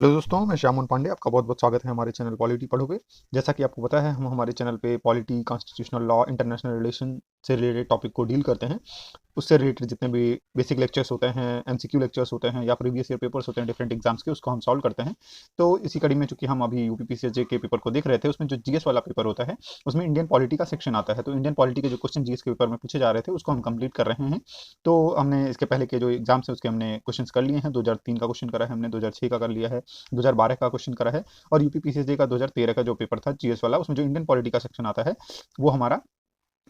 Hello दोस्तों, मैं श्यामन पांडे। आपका बहुत बहुत स्वागत है हमारे चैनल पॉलिटी पढ़ो पे। जैसा कि आपको पता है, हम हमारे चैनल पे polity, constitutional law, international relation से रिलेटेड टॉपिक को डील करते हैं। उससे रिलेटेड जितने भी बेसिक लेक्चर्स होते हैं, एमसीक्यू लेक्चर्स होते हैं या प्रीवियस ईयर पेपर्स होते हैं डिफरेंट एग्जाम्स के, उसको हम सॉल्व करते हैं। तो इसी कड़ी में चूंकि हम अभी यूपीपीसीएसजे के पेपर को देख रहे थे, उसमें जो जीएस वाला पेपर होता है उसमें इंडियन पॉलिटी का सेक्शन आता है। तो इंडियन पॉलिटी के जो क्वेश्चन जीएस के पेपर में पूछे जा रहे थे उसको हम कंप्लीट कर रहे हैं। तो हमने इसके पहले के जो एग्जाम्स है उसके हमने क्वेश्चन कर लिए हैं। 2003 का क्वेश्चन करा है हमने, 2006 का कर लिया है, 2012 का क्वेश्चन करा है, और यूपीपीसीएसजे का 2013 का जो पेपर था जीएस वाला, उसमें जो इंडियन पॉलिटी का सेक्शन आता है वो हमारा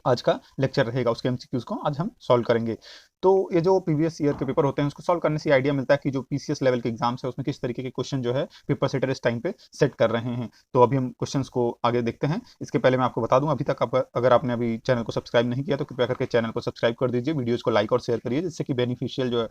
आज का लेक्चर रहेगा। उसके एमसीक्यूज को आज हम सॉल्व करेंगे। तो ये जो प्रीवियस ईयर के पेपर होते हैं उसको सॉल्व करने से आइडिया मिलता है कि जो पीसीएस लेवल के एग्जाम्स है उसमें किस तरीके के क्वेश्चन जो है पेपर सेटर इस टाइम पे सेट कर रहे हैं। तो अभी हम क्वेश्चंस को आगे देखते हैं। इसके पहले मैं आपको बता दूं, अभी तक अगर आपने अभी चैनल को सब्सक्राइब नहीं किया तो कृपया करके चैनल को सब्सक्राइब कर दीजिए, वीडियोज को लाइक और शेयर करिए, जिससे कि बेनिफिशियल जो है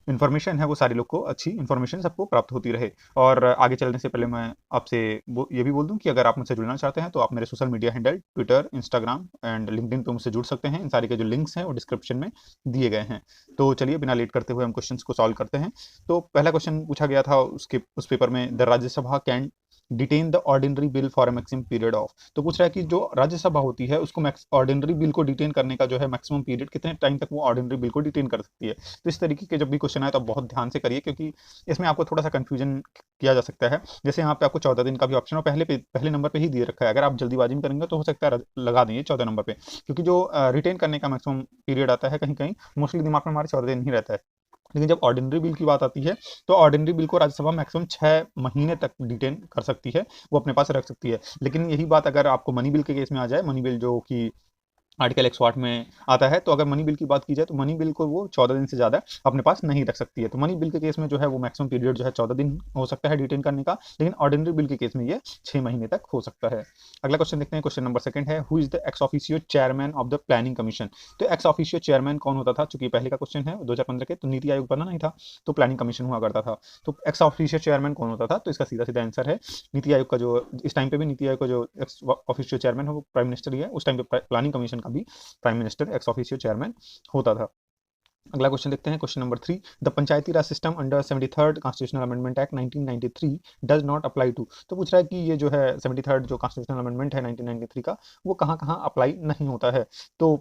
इन्फॉर्मेशन है वो सारे लोग को अच्छी इन्फॉर्मेशन सबको प्राप्त होती रहे। और आगे चलने से पहले मैं आपसे ये भी बोल दूं कि अगर आप मुझसे जुड़ना चाहते हैं तो आप मेरे social media handle Twitter, Instagram and LinkedIn पे मुझसे जुड़ सकते हैं। इन सारे के जो लिंक्स हैं वो डिस्क्रिप्शन में दिए गए हैं। तो चलिए बिना लेट करते हुए हम क्वेश्चन को सॉल्व करते हैं। तो पहला क्वेश्चन पूछा गया था उसके उस पेपर में, the Rajya Sabha can detain the ordinary bill for a maximum period of. तो पूछ रहा है कि जो राज्यसभा होती है उसको ऑर्डिनरी बिल को डिटेन करने का जो है मैक्सिमम पीरियड, कितने टाइम तक वो ऑर्डिनरी बिल को डिटेन कर सकती है। तो इस तरीके के जब भी क्वेश्चन आए तो आप बहुत ध्यान से करिए, क्योंकि इसमें आपको थोड़ा सा कंफ्यूजन किया जा सकता है। जैसे यहाँ पे आपको 14 दिन का भी ऑप्शन और पहले नंबर पे ही दिए रखा है। अगर आप जल्दीबाजी में करेंगे तो हो सकता है लगा देंगे 14 नंबर पे, क्योंकि जो रिटेन करने का मैक्सिमम पीरियड आता है कहीं कहीं मोस्टली दिमाग में हमारे 14 दिन ही रहता है। लेकिन जब ऑर्डिनरी बिल की बात आती है तो ऑर्डिनरी बिल को राज्यसभा मैक्सिमम 6 महीने तक डिटेन कर सकती है, वो अपने पास रख सकती है। लेकिन यही बात अगर आपको मनी बिल के केस में आ जाए, मनी बिल जो कि आर्टिकल 108 में आता है, तो अगर मनी बिल की बात की जाए तो मनी बिल को वो 14 दिन से ज़्यादा अपने पास नहीं रख सकती है। तो मनी बिल के केस में जो है वो मैक्सिमम पीरियड जो है 14 दिन हो सकता है डिटेन करने का, लेकिन ऑर्डिनरी बिल के केस में ये 6 महीने तक हो सकता है। अगला क्वेश्चन देखते हैं। क्वेश्चन नंबर सेकंड है, who is the x officio chairman of the planning commission. तो एक्स ऑफिशियो चेयरमैन कौन होता था? चूंकि पहले का क्वेश्चन है 2015 के, तो नीति आयोग बना नहीं था, तो प्लानिंग कमीशन हुआ करता था। तो एक्स ऑफिशियो चेयरमैन कौन होता था? तो इसका सीधा सीधा आंसर है नीति आयोग का जो इस टाइम पे भी नीति आयोग का जो एक्स ऑफिशियो चेयरमैन है वो प्राइम मिनिस्टर ही है। उस टाइम पे प्लानिंग कमीशन का भी prime minister ex officio chairman होता था। अगला क्वेश्चन देखते हैं। Question number 3, the Panchayati Raj system under 73rd constitutional amendment act 1993 does not apply to. तो पूछ रहा है कि ये जो है 73rd जो कॉन्स्टिट्यूशनल अमेंडमेंट है 1993 का, वो कहाँ कहाँ अप्लाई नहीं होता है। तो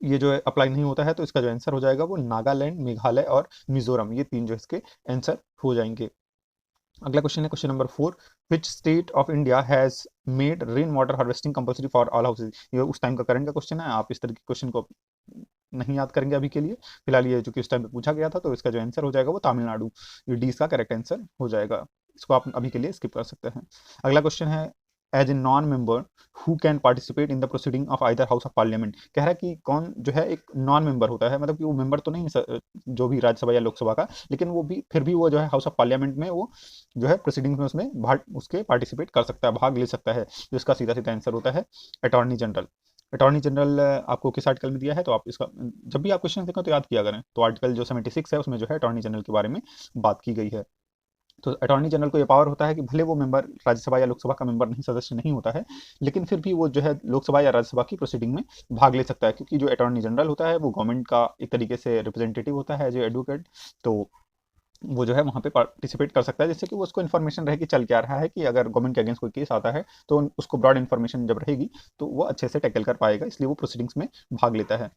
ये जो है अप्लाई नहीं होता है, तो इसका जो आंसर हो जाएगा वो नागालैंड, मेघालय और मिजोरम, ये तीन जो इसके आंसर हो जाएंगे। अगला क्वेश्चन है question number 4, which state of India has made rain water harvesting compulsory for all houses. ये उस टाइम का करंट का क्वेश्चन है, आप इस तरह के क्वेश्चन को नहीं याद करेंगे अभी के लिए। फिलहाल ये चूंकि उस टाइम पे पूछा गया था, तो इसका जो आंसर हो जाएगा वो तमिलनाडु, ये डी इसका करेक्ट आंसर हो जाएगा। इसको आप अभी के लिए स्किप कर सकते हैं। अगला क्वेश्चन है, as a non member who can participate in the proceeding of either house of parliament. कह रहा है कि कौन जो है एक नॉन मेंबर होता है, मतलब कि वो मेंबर तो नहीं है जो भी राज्यसभा या लोकसभा का, लेकिन वो भी फिर भी वो जो है हाउस ऑफ पार्लियामेंट में वो जो है प्रोसीडिंग्स में उसमें भाग उसके पार्टिसिपेट कर सकता है, भाग ले सकता है। जो इसका सीधा सीधा आंसर होता है अटॉर्नी जनरल। अटॉर्नी जनरल आपको किस आर्टिकल में दिया है, तो आप इसका जब भी आप क्वेश्चन देखें तो याद किया करें। तो आर्टिकल जो 76 है उसमें जो है अटॉर्नी जनरल के बारे में बात की गई है। तो अटॉर्नी जनरल को ये पावर होता है कि भले वो मेंबर राज्यसभा या लोकसभा का मेंबर नहीं, सदस्य नहीं होता है, लेकिन फिर भी वो जो है लोकसभा या राज्यसभा की प्रोसीडिंग में भाग ले सकता है, क्योंकि जो अटॉर्नी जनरल होता है वो गवर्नमेंट का एक तरीके से रिप्रेजेंटेटिव होता है, जो एडवोकेट। तो वो जो है वहाँ पे पार्टिसिपेट कर सकता है, जिससे कि वो उसको इन्फॉर्मेशन रहे कि चल क्या रहा है, कि अगर गवर्नमेंट के अगेंस्ट कोई केस आता है तो उसको ब्रॉड इन्फॉर्मेशन जब रहेगी तो वो अच्छे से टैकल कर पाएगा, इसलिए वो प्रोसीडिंग्स में भाग लेता है।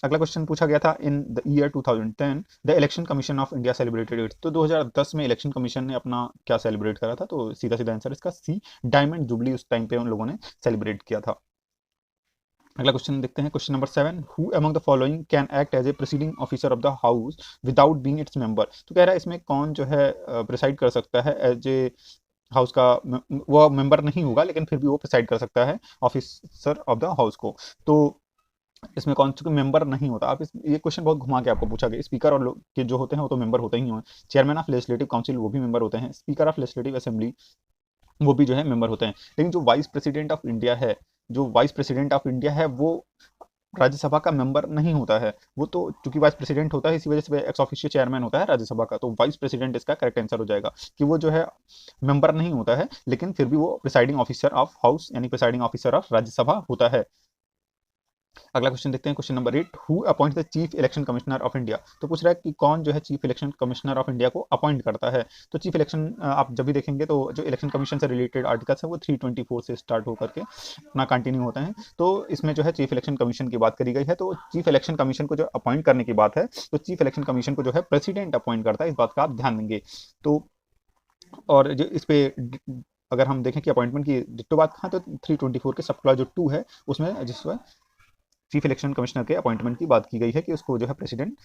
अगला क्वेश्चन पूछा गया था, in the year 2010 the election commission of India celebrated it. तो 2010 में इलेक्शन कमीशन ने अपना क्या सेलिब्रेट करा था? तो सीधा सीधा आंसर इसका सी, डायमंड जुबली उस टाइम पे उन लोगों ने सेलिब्रेट किया था। अगला क्वेश्चन देखते हैं। Question number 7, who among the following can act as a presiding officer of the house without being its member. तो कह रहा है इसमें कौन जो है प्रिसाइड कर सकता है एज ए हाउस का, वो मेंबर नहीं होगा लेकिन फिर भी वो प्रिसाइड कर सकता है ऑफिसर ऑफ द हाउस को। तो इसमें कौन सा मेंबर नहीं होता। आप ये क्वेश्चन बहुत घुमा के आपको पूछा गया। स्पीकर और के जो होते हैं वो तो मेंबर होते ही हैं, चेयरमैन ऑफ लेजिस्लेटिव काउंसिल वो भी मेंबर होते हैं, स्पीकर ऑफ लेजिस्लेटिव असेंबली वो भी जो है मेंबर होते हैं। लेकिन जो वाइस प्रेसिडेंट ऑफ इंडिया है, जो वाइस प्रेसिडेंट ऑफ इंडिया है वो राज्यसभा का मेंबर नहीं होता है। वो तो चूंकि वाइस प्रेसिडेंट होता है इसी वजह से एक्स ऑफिशियो चेयरमैन होता है राज्यसभा का, तो वाइस प्रेसिडेंट इसका करेक्ट आंसर हो जाएगा, कि वो जो है मेंबर नहीं होता है लेकिन फिर भी वो प्रिसाइडिंग ऑफिसर ऑफ हाउस यानी प्रिसाइडिंग ऑफिसर ऑफ राज्यसभा होता है। अगला क्वेश्चन देखते हैं, question number 8, who appoint the chief election commissioner of India. तो पूछ रहा है कि कौन जो है chief election commissioner of India को अपॉइंट करता है। तो चीफ इलेक्शन आप जब भी देखेंगे तो जो इलेक्शन कमीशन से रिलेटेड आर्टिकल्स है वो 324 से स्टार्ट होकर के अपना कंटिन्यू होते हैं। तो इसमें जो है चीफ इलेक्शन कमीशन की बात करी गई है। तो चीफ इलेक्शन कमीशन को जो अपॉइंट करने की बात है, तो चीफ इलेक्शन कमीशन को जो है प्रेसिडेंट अपॉइंट करता है, इस बात का आप ध्यान देंगे। तो और जो इस पे अगर हम देखें कि अपॉइंटमेंट की डिट्टो बात कहाँ, तो 324 के सब क्लॉज जो 2 है उसमें जिसमें चीफ इलेक्शन कमिश्नर के अपॉइंटमेंट की बात की गई है कि उसको जो है प्रेसिडेंट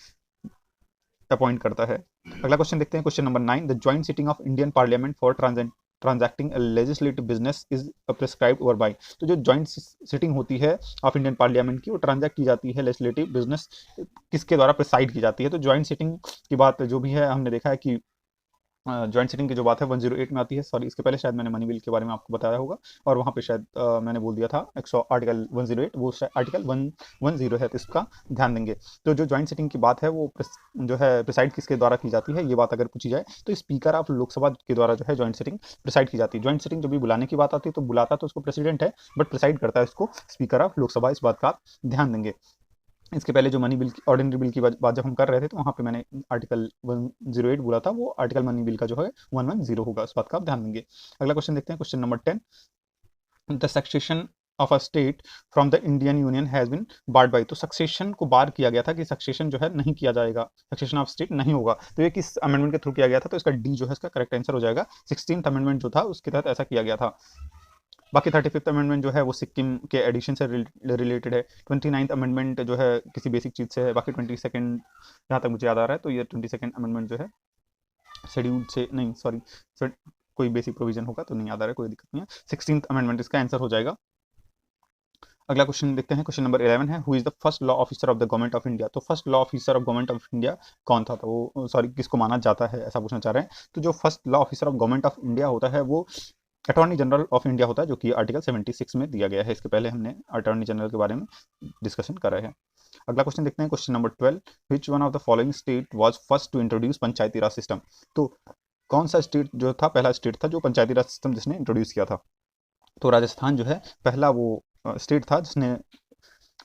अपॉइंट करता है। अगला क्वेश्चन देखते हैं, question number 9, the joint sitting of Indian parliament for transacting legislative business is prescribed over by. तो जो जॉइंट सिटिंग होती है ऑफ इंडियन पार्लियामेंट की, वो ट्रांजैक्ट की जाती है लेजिस्लेटिव बिजनेस किसके द्वारा प्रिसाइड की जाती है। तो जॉइंट सिटिंग की बात जो भी है, हमने देखा है कि जॉइंट सिटिंग की जो बात है 108 में आती है। सॉरी, इसके पहले शायद मैंने मनी बिल के बारे में आपको बताया होगा, और वहाँ पे शायद मैंने बोल दिया था आर्टिकल 108, वो आर्टिकल 110 है, तो इसका ध्यान देंगे। तो जो जॉइंट सिटिंग की बात है वो जो है प्रिसाइड किसके द्वारा की जाती है, ये बात अगर पूछी जाए तो स्पीकर ऑफ लोकसभा के द्वारा जो है जॉइंट सिटिंग प्रिसाइड की जाती है। जॉइंट सिटिंग जब भी बुलाने की बात आती है तो बुलाता तो उसको प्रेसिडेंट है, बट प्रिसाइड करता है उसको स्पीकर ऑफ लोकसभा, इस बात का आप ध्यान देंगे। इसके पहले जो मनी बिल की ऑर्डिनरी बिल की बात जब हम कर रहे थे, तो वहाँ पे मैंने आर्टिकल 108 बोला था, वो आर्टिकल मनी बिल का जो है 110 होगा, इस बात का आप ध्यान देंगे। अगला क्वेश्चन देखते हैं, question number 10, the succession of a state from the Indian union has been barred by. तो सक्सेशन को बार किया गया था कि सक्सेशन जो है नहीं किया जाएगा, सक्सेशन ऑफ स्टेट नहीं होगा। तो ये किस अमेंडमेंट के थ्रू किया गया था, तो इसका डी जो है इसका करेक्ट आंसर हो जाएगा। 16th अमेंडमेंट जो था उसके तहत ऐसा किया गया था। बाकी 35th अमेंडमेंट जो है वो सिक्किम के एडिशन से रिलेटेड है। 29th अमेंडमेंट जो है किसी बेसिक चीज़ से है। बाकी 22nd जहाँ तक मुझे याद आ रहा है, तो ये 22nd अमेंडमेंट जो है शेड्यूल से नहीं, सॉरी, कोई बेसिक प्रोविजन होगा तो नहीं याद आ रहा है, कोई दिक्कत नहीं है। 16th अमेंडमेंट इसका आंसर हो जाएगा। अगला क्वेश्चन देखते हैं, क्वेश्चन नंबर 11 है, who is the first law officer of the government of India. तो first law officer of government of India कौन था, तो वो सॉरी किसको माना जाता है, ऐसा पूछना चाह रहे हैं। तो जो first law officer of government of India होता है वो अटॉर्नी जनरल ऑफ इंडिया होता है, जो कि आर्टिकल 76 में दिया गया है। इसके पहले हमने अटॉर्नी जनरल के बारे में डिस्कशन कर रहे हैं। अगला क्वेश्चन देखते हैं, question number 12, which one of the following state was first to introduce Panchayati Raj system. तो कौन सा स्टेट जो था, पहला स्टेट था जो पंचायती राज सिस्टम जिसने इंट्रोड्यूस किया था। तो राजस्थान जो है पहला वो स्टेट था जिसने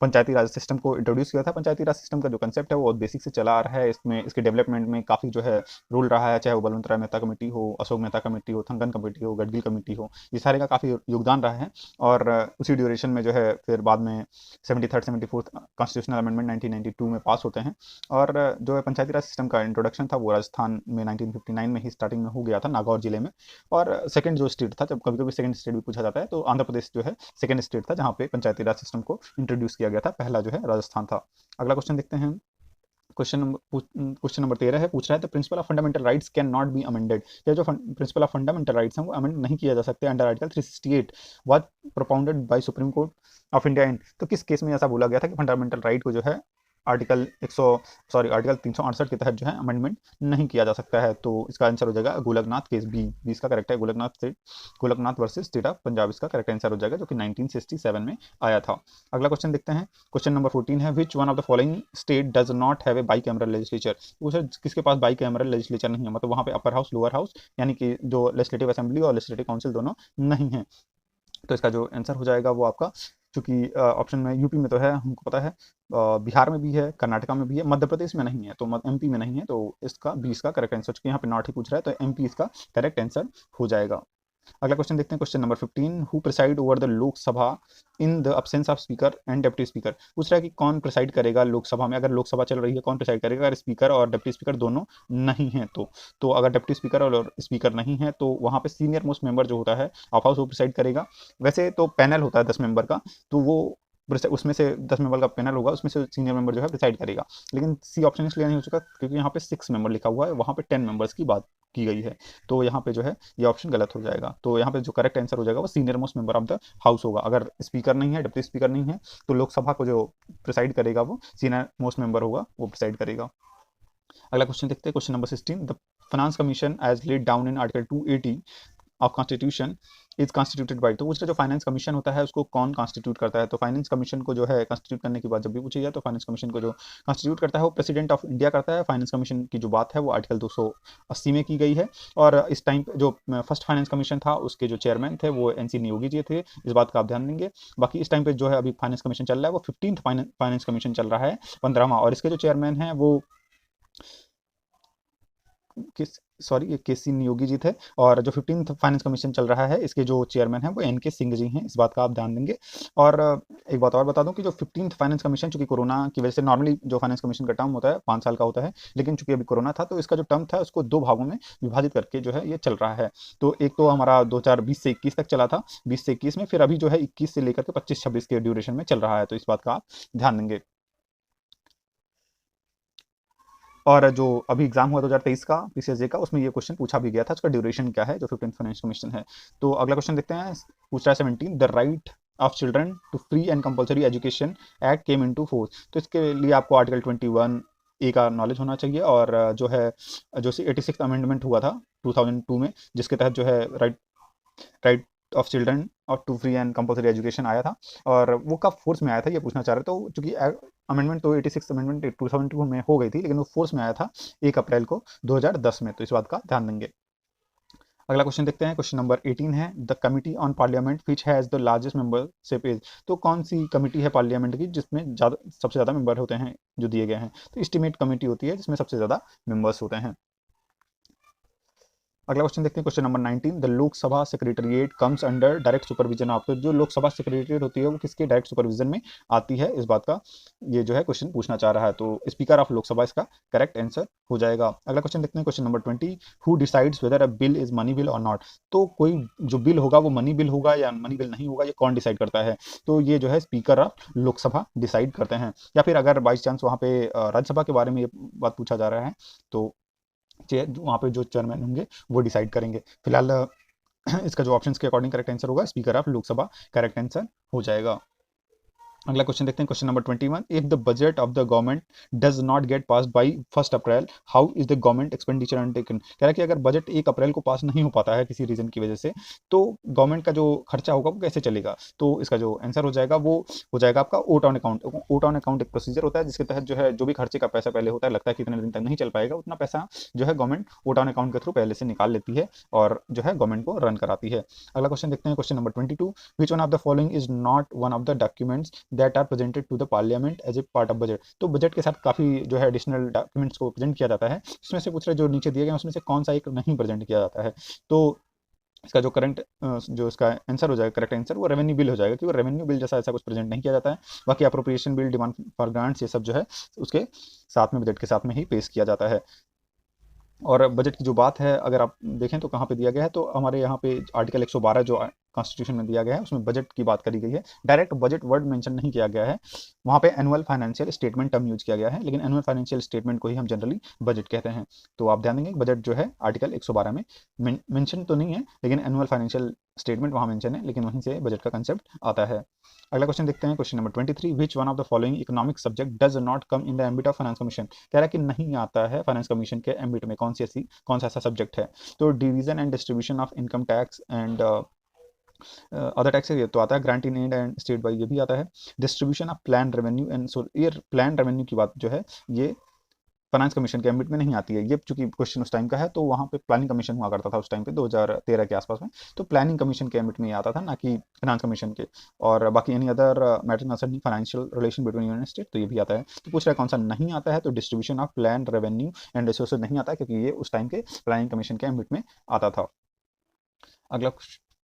पंचायती राज सिस्टम को इंट्रोड्यूस किया था। पंचायती राज सिस्टम का जो कंसेप्ट है वो बेसिक से चला आ रहा है। इसमें इसके डेवलपमेंट में काफ़ी जो है रोल रहा है, चाहे वो बलवंत राय मेहता कमेटी हो, अशोक मेहता कमेटी हो, थंगन कमेटी हो, गडगिल कमेटी हो, ये सारे का काफ़ी योगदान रहा है। और उसी ड्यूरेशन में जो है फिर बाद में 73rd 74th कॉन्स्टिट्यूशनल अमेंडमेंट 1992 में पास होते हैं। और जो है पंचायती राज सिस्टम का इंट्रोडक्शन था वो राजस्थान में 1959 में ही स्टार्टिंग में हो गया था, नागौर जिले में। और सेकंड जो स्टेट था, जब कभी कभी सेकंड स्टेट भी पूछा जाता है, तो आंध्र प्रदेश जो है सेकंड स्टेट था जहाँ पे पंचायती राज सिस्टम को इंट्रोड्यूस किया गया था। पहला जो है राजस्थान था। अगला क्वेश्चन देखते हैं, क्वेश्चन नंबर 13 है, पूछ रहा है the principle of fundamental rights can not be amended. या जो प्रिंसिपल ऑफ फंडामेंटल राइट्स हैं वो अमेंड नहीं किया जा सकते under article 368 was propounded bye supreme court of India and. तो किस केस में ऐसा बोला गया था कि फंडामेंटल राइट को जो है आर्टिकल 368 के तहत जो है अमेंडमेंट नहीं किया जा सकता है। तो इसका आंसर हो जाएगा गोलकनाथ केस, बी इसका करेक्ट है। Golaknath versus state of Punjab इसका करेक्ट आंसर हो जाएगा, जो कि 1967 में आया था। अगला क्वेश्चन देखते हैं, क्वेश्चन नंबर 14 है, विच one of the following state does not have a by cameral legislature. किसके पास बाई कैमरल लेजिस्लेचर नहीं है, मतलब वहाँ पे अपर हाउस लोअर हाउस यानी कि जो लेजिस्लेटिव असेंबली और लेजिस्लेटिव काउंसिल दोनों नहीं है। तो इसका जो आंसर हो जाएगा वो आपका, चूंकि ऑप्शन में यूपी में तो है, हमको पता है, बिहार में भी है, कर्नाटका में भी है, मध्य प्रदेश में नहीं है, तो एमपी में नहीं है, तो इसका बी इसका करेक्ट आंसर, चूंकि यहाँ पे नॉट ही पूछ रहा है तो एमपी इसका करेक्ट आंसर हो जाएगा। अगला क्वेश्चन देखते हैं, question number 15, who preside over the Lok Sabha in the absence of speaker and deputy speaker. पूछ रहा है कि कौन प्रिसाइड करेगा लोकसभा में, अगर लोकसभा चल रही है कौन प्रिसाइड करेगा, अगर स्पीकर और डिप्टी स्पीकर दोनों नहीं है तो अगर डिप्टी स्पीकर और स्पीकर नहीं है तो वहाँ पे सीनियर मोस्ट मेंबर जो होता है ऑफ हाउस वो प्रिसाइड करेगा। वैसे तो पैनल होता है 10 मेंबर का, तो वो उसमें से 10 मेंबर का पैनल होगा, उसमें से सीनियर मेंबर जो है प्रिसाइड करेगा। लेकिन सी ऑप्शन इसलिए नहीं हो चुका क्योंकि यहाँ पे 6 मेंबर लिखा हुआ है, वहाँ पे 10 मेंबर्स की बात की गई है, तो यहाँ पे जो है ये ऑप्शन गलत हो जाएगा। तो यहाँ पे जो करेक्ट आंसर हो जाएगा वो senior most member of the house होगा। अगर स्पीकर नहीं है, डिप्टी स्पीकर नहीं है, तो लोकसभा को जो प्रिसाइड करेगा वो सीनियर मोस्ट मेंबर होगा, वो प्रिसाइड करेगा। अगला क्वेश्चन देखते हैं, question number 16, the finance commission as laid down in article 280 of constitution is constituted by, तो पूछ रहे जो फाइनेंस कमीशन होता है उसको कौन कॉन्स्टिट्यूट करता है। तो फाइनेंस कमीशन को जो है कॉन्स्टिट्यूट करने की बात जब भी पूछी जाए तो फाइनेंस कमीशन को जो कॉन्स्टिट्यूट करता है वो प्रेसिडेंट ऑफ इंडिया करता है। फाइनेंस कमीशन की जो बात है वो आर्टिकल 280 में की गई है। और इस टाइम जो फर्स्ट फाइनेंस कमीशन था उसके जो चेयरमैन थे वो एनसी नियोगी जी थे, इस बात का आप ध्यान देंगे। बाकी इस टाइम पे जो है अभी फाइनेंस कमीशन चल रहा है वो 15th फाइनेंस कमीशन चल रहा है, 15वां। और इसके जो चेयरमैन हैं वो किस सॉरी ये केसी नियोगी जी थे। और जो 15th फाइनेंस कमीशन चल रहा है इसके जो चेयरमैन हैं वो एनके सिंह जी हैं, इस बात का आप ध्यान देंगे। और एक बात और बता दूं कि जो 15th फाइनेंस कमीशन, चूंकि कोरोना की वजह से नॉर्मली जो फाइनेंस कमीशन का टर्म होता है 5 साल का होता है, लेकिन चूंकि अभी कोरोना था तो इसका जो टर्म था उसको 2 भागों में विभाजित करके जो है ये चल रहा है। तो एक तो हमारा 2020 से 21 तक चला था, 20 से 21 में, फिर अभी जो है 21 से लेकर के 25-26 के ड्यूरेशन में चल रहा है, तो इस बात का आप ध्यान देंगे। और जो अभी एग्जाम हुआ 2023 का पीसीएसजे का, उसमें ये क्वेश्चन पूछा भी गया था, उसका ड्यूरेशन क्या है जो 15th फाइनेंस कमीशन है। तो अगला क्वेश्चन देखते हैं, पूछ रहा है 17, the right of children to free and compulsory education act came into force. तो इसके लिए आपको आर्टिकल 21 ए का नॉलेज होना चाहिए। और जो है जो 86 अमेंडमेंट हुआ था 2002 में, जिसके तहत जो है राइट ऑफ चिल्ड्रन और to free and compulsory education आया था, और वो कब फोर्स में आया था ये पूछना चाह रहे। तो चूंकि अमेंडमेंट तो 86 अमेंडमेंट 2002 में हो गई थी, लेकिन वो फोर्स में आया था 1 अप्रैल को 2010 में, तो इस बात का ध्यान देंगे। अगला क्वेश्चन देखते हैं, क्वेश्चन नंबर 18 है, the committee on parliament which has the largest membership is. तो कौन सी कमिटी है पार्लियामेंट की जिसमें सबसे ज़्यादा मेंबर होते हैं जो दिए गए हैं। तो एस्टीमेट कमेटी होती है जिसमें सबसे ज़्यादा मेंबर्स होते हैं। अगला क्वेश्चन देखते हैं, question number 19, the Lok Sabha secretariat comes under direct supervision of. तो जो लोकसभा सेक्रेटरिएट होती है वो किसके डायरेक्ट सुपरविजन में आती है, इस बात का ये जो है क्वेश्चन पूछना चाह रहा है। तो स्पीकर ऑफ लोकसभा इसका करेक्ट आंसर हो जाएगा। अगला क्वेश्चन देखते हैं, question number 20, who decides whether a bill is money bill और नॉट। तो कोई जो बिल होगा वो मनी बिल होगा या मनी बिल नहीं होगा, ये कौन डिसाइड करता है। तो ये जो है स्पीकर ऑफ लोकसभा डिसाइड करते हैं। या फिर अगर बाई चांस वहाँ पे राज्यसभा के बारे में ये बात पूछा जा रहा है तो वहाँ पे जो चेयरमैन होंगे वो डिसाइड करेंगे। फिलहाल इसका जो ऑप्शंस के अकॉर्डिंग करेक्ट आंसर होगा speaker of Lok Sabha correct answer हो जाएगा। अगला क्वेश्चन देखते हैं, question number 21, if the budget of the government does not gate pass by 1 April how is the government expenditure undertaken. कह रहा है कि अगर बजट 1 अप्रैल को पास नहीं हो पाता है किसी रीजन की वजह से, तो गवर्नमेंट का जो खर्चा होगा वो कैसे चलेगा। तो इसका जो आंसर हो जाएगा वो हो जाएगा आपका vote on account. Vote on account एक प्रोसीजर होता है जिसके तहत जो है जो भी खर्चे का पैसा पहले होता है, लगता है कि इतने दिन तक नहीं चल पाएगा, उतना पैसा जो है गवर्नमेंट ओट ऑन अकाउंट के थ्रू पहले से निकाल लेती है और जो है गवर्नमेंट को रन कराती है। अगला क्वेश्चन देखते हैं, question number 22, which one of the following is not one of the documents that are presented to the parliament as a part of budget. तो बजट के साथ काफी जो है एडिशनल डॉक्यूमेंट्स को प्रेजेंट किया जाता है, उसमें से पूछ रहे जो नीचे दिए गए उसमें से कौन सा एक नहीं प्रेजेंट किया जाता है। तो इसका जो करंट जो इसका आंसर हो जाएगा करेक्ट आंसर वो रेवेन्यू बिल हो जाएगा, क्योंकि रेवेन्यू बिल जैसा ऐसा कुछ प्रेजेंट नहीं किया जाता है। बाकी appropriation bill, demand for grants, ये सब जो है उसके साथ में बजट के साथ में ही पेश किया जाता है। और बजट की जो बात है अगर आप देखें तो कहाँ पे दिया गया है, तो हमारे यहाँ पे आर्टिकल 112 जो कॉन्स्टिट्यूशन में दिया गया है उसमें बजट की बात करी गई है। डायरेक्ट बजट वर्ड मेंशन नहीं किया गया है, वहाँ पे annual financial statement term use किया गया है, लेकिन एनुअल फाइनेंशियल स्टेटमेंट को ही हम जनरली बजट कहते हैं। तो आप ध्यान देंगे बजट जो है आर्टिकल 112 में मेंशन तो नहीं है, लेकिन एनुअल फाइनेंशियल स्टेटमेंट वहाँ मेंशन है, लेकिन वहीं से बजट का कंसेप्ट आता है। अगला क्वेश्चन देखते हैं, question number 23, which one of the following economic subject does not come in the ambit of finance commission. कह रहा है कि नहीं आता है फाइनेंस कमीशन के एम्बिट में, कौन सा ऐसा सब्जेक्ट है। तो division and distribution of income tax and other taxes ये तो आता है, grant in aid and state by ये भी आता है, distribution of plan revenue and so ये प्लान रेवेन्यू की बात जो है ये फाइनेंस कमीशन के एम्बिट में नहीं आती है। ये चूंकि क्वेश्चन उस टाइम का है तो वहाँ पे प्लानिंग कमीशन हुआ करता था उस टाइम पे 2013 के आसपास में, तो प्लानिंग कमीशन के एम्बिट में ही आता था, ना कि फाइनेंस कमीशन के। और बाकी any other matter concerning financial relation between union state तो ये भी आता है। तो पूछ रहा है कौन सा नहीं आता है, तो distribution of plan revenue and resources नहीं आता है, क्योंकि ये उस टाइम के प्लानिंग कमीशन के एम्बिट में आता था। अगला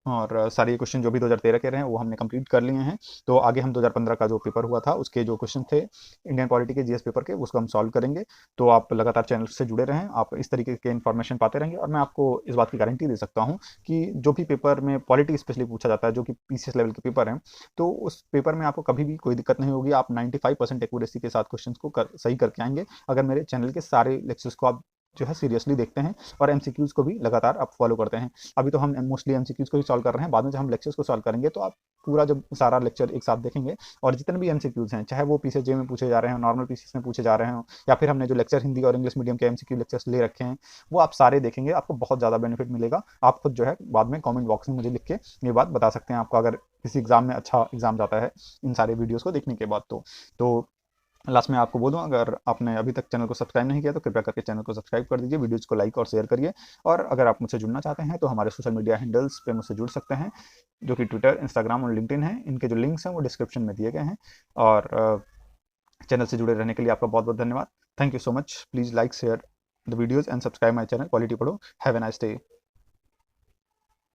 और सारे क्वेश्चन जो भी 2013 के रहे हैं वो हमने कंप्लीट कर लिए हैं। तो आगे हम 2015 का जो पेपर हुआ था उसके जो क्वेश्चन थे इंडियन पॉलिटी के जीएस पेपर के, उसको हम सॉल्व करेंगे। तो आप लगातार चैनल से जुड़े रहें, आप इस तरीके के इन्फॉर्मेशन पाते रहेंगे। और मैं आपको इस बात की गारंटी दे सकता हूँ कि जो भी पेपर में पॉलिटी स्पेशली पूछा जाता है, जो कि पीसीएस लेवल के पेपर हैं, तो उस पेपर में आपको कभी भी कोई दिक्कत नहीं होगी। आप 95% एक्यूरेसी के साथ क्वेश्चन को सही करके आएंगे अगर मेरे चैनल के सारे लेक्चर्स को आप जो है सीरियसली देखते हैं और एमसीक्यूज़ को भी लगातार आप फॉलो करते हैं। अभी तो हम मोस्टली एमसीक्यूज़ को ही सॉल्व कर रहे हैं, बाद में जब हम लेक्चर्स को सॉल्व करेंगे तो आप पूरा जब सारा लेक्चर एक साथ देखेंगे और जितने भी एमसीक्यूज़ हैं, चाहे वो पीसीजे में पूछे जा रहे हो, नॉर्मल पीसीएस में पूछे जा रहे हो, या फिर हमने जो लेक्चर हिंदी और इंग्लिश मीडियम के एमसीक्यू लेक्चर्स ले रखे हैं, वो आप सारे देखेंगे, आपको बहुत ज़्यादा बेनिफिट मिलेगा। आप खुद जो है बाद में कमेंट बॉक्स में मुझे लिख के ये बात बता सकते हैं, आपका अगर किसी एग्ज़ाम में अच्छा एग्ज़ाम जाता है इन सारे वीडियोज़ को देखने के बाद। तो लास्ट में आपको बोल दूँ, अगर आपने अभी तक चैनल को सब्सक्राइब नहीं किया तो कृपया करके चैनल को सब्सक्राइब कर दीजिए, वीडियोज़ को लाइक और शेयर करिए। और अगर आप मुझसे जुड़ना चाहते हैं तो हमारे सोशल मीडिया हैंडल्स पे मुझसे जुड़ सकते हैं, जो कि ट्विटर, इंस्टाग्राम और लिंक्डइन है। इनके जो लिंक्स हैं वो डिस्क्रिप्शन में दिए गए हैं। और चैनल से जुड़े रहने के लिए आपका बहुत बहुत धन्यवाद। Thank you so much. Please like, share the videos and subscribe my channel polity पढ़ो। Have a nice day.